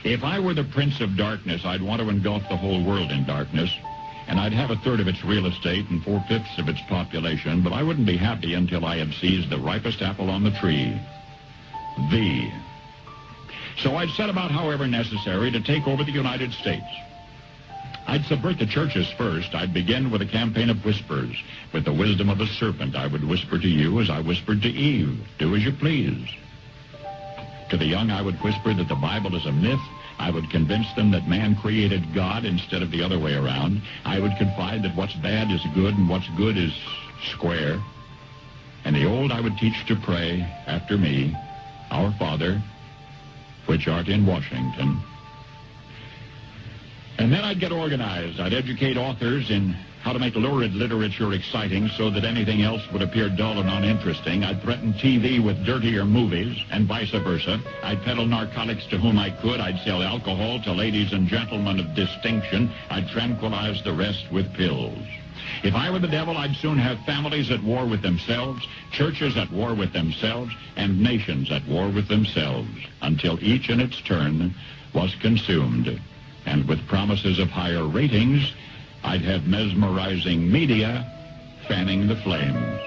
If I were the prince of darkness, I'd want to engulf the whole world in darkness, and I'd have a third of its real estate and 4/5 of its population, but I wouldn't be happy until I had seized the ripest apple on the tree. So I'd set about, however necessary, to take over the United States. I'd subvert the churches first. I'd begin with a campaign of whispers. With the wisdom of a serpent, I would whisper to you as I whispered to Eve, do as you please. To the young, I would whisper that the Bible is a myth. I would convince them that man created God instead of the other way around. I would confide that what's bad is good and what's good is square. And the old I would teach to pray after me, Our Father, which art in Washington. And then I'd get organized. I'd educate authors in how to make lurid literature exciting so that anything else would appear dull and uninteresting. I'd threaten TV with dirtier movies and vice versa. I'd peddle narcotics to whom I could. I'd sell alcohol to ladies and gentlemen of distinction. I'd tranquilize the rest with pills. If I were the devil, I'd soon have families at war with themselves, churches at war with themselves, and nations at war with themselves, until each in its turn was consumed. And with promises of higher ratings, I'd have mesmerizing media fanning the flames.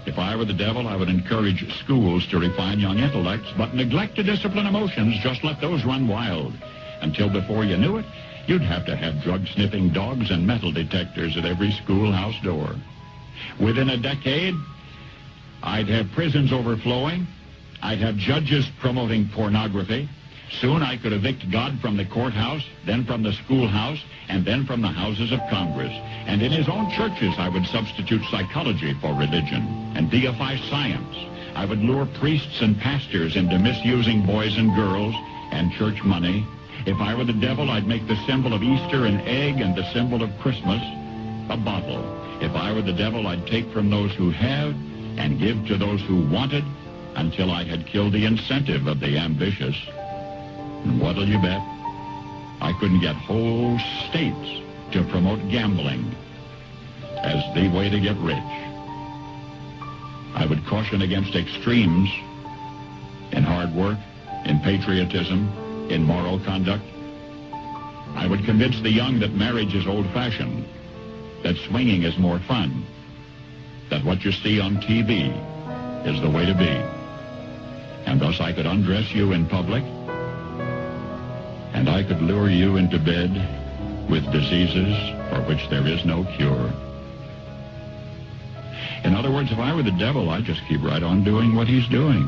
If I were the devil, I would encourage schools to refine young intellects, but neglect to discipline emotions. Just let those run wild. Until before you knew it, you'd have to have drug-sniffing dogs and metal detectors at every schoolhouse door. Within a decade, I'd have prisons overflowing. I'd have judges promoting pornography. Soon I could evict God from the courthouse, then from the schoolhouse, and then from the houses of Congress. And in his own churches, I would substitute psychology for religion and deify science. I would lure priests and pastors into misusing boys and girls and church money. If I were the devil, I'd make the symbol of Easter an egg and the symbol of Christmas a bottle. If I were the devil, I'd take from those who have and give to those who wanted until I had killed the incentive of the ambitious. And what'll you bet? I couldn't get whole states to promote gambling as the way to get rich. I would caution against extremes in hard work, in patriotism, in moral conduct. I would convince the young that marriage is old-fashioned, that swinging is more fun, that what you see on TV is the way to be. And thus I could undress you in public, and I could lure you into bed with diseases for which there is no cure. In other words, if I were the devil, I'd just keep right on doing what he's doing.